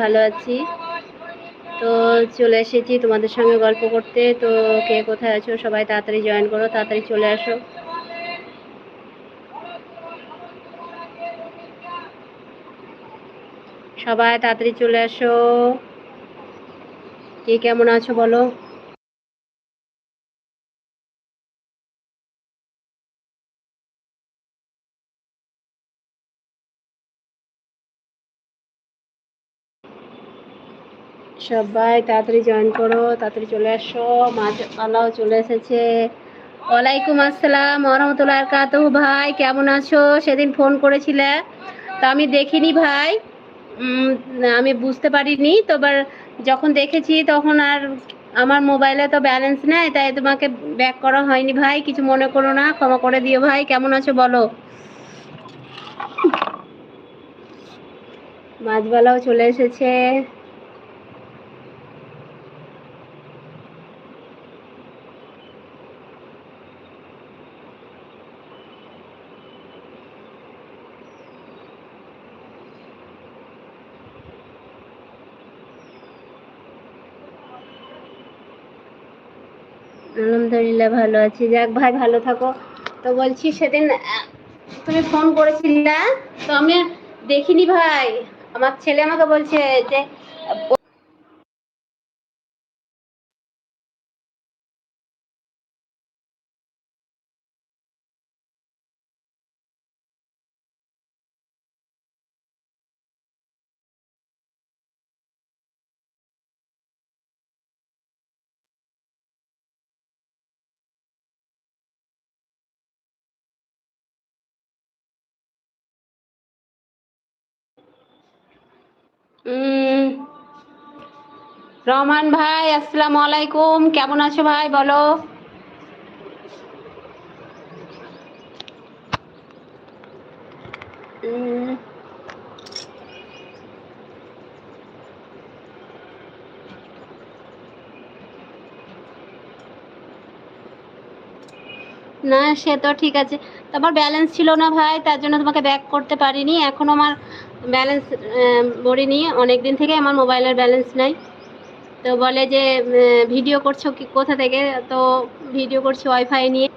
ভালো আছি। তো চলে এসেছি তোমাদের সঙ্গে গল্প করতে। তো কে কোথায় আছো সবাই তাড়াতাড়ি জয়েন করো, তাড়াতাড়ি চলে আসো। সবাই তাড়াতাড়ি চলে আসো। কে কেমন আছো বলো। সবাই তাড়াতাড়ি জয়েন করো, তাড়াতাড়ি চলে আসো। মাঝালাও চলে এসেছে। ওয়ালাইকুম আসসালাম ওয়া কাতুহু। ভাই কেমন আছো? সেদিন ফোন করেছিলে তা আমি দেখিনি ভাই। আমি বুঝতে পারিনি তো, যখন দেখেছি তখন আর আমার মোবাইলে তো ব্যালেন্স নেই, তাই তোমাকে ব্যাক করা হয়নি ভাই। কিছু মনে করো না, ক্ষমা করে দিও ভাই। কেমন আছো বলো। মাঝবেলাও চলে এসেছে। আলহামদুলিল্লাহ ভালো আছি। যাক ভাই, ভালো থাকো। তো বলছি সেদিন তুমি ফোন করেছিলে, তো আমি দেখিনি ভাই। আমার ছেলে আমাকে বলছে যে রহমান ভাই আসসালামু আলাইকুম, কেমন আছো ভাই বলো। না সে তো ঠিক আছে, তোমার ব্যালেন্স ছিল না ভাই, তার জন্য তোমাকে ব্যাক করতে পারিনি। এখন আমার ব্যালেন্স ভরিনি, অনেক দিন থেকে আমার মোবাইলের ব্যালেন্স নাই। তো বলে যে ভিডিও করছো কি কোথা থেকে, তো ভিডিও করছি ওয়াইফাই নিয়ে।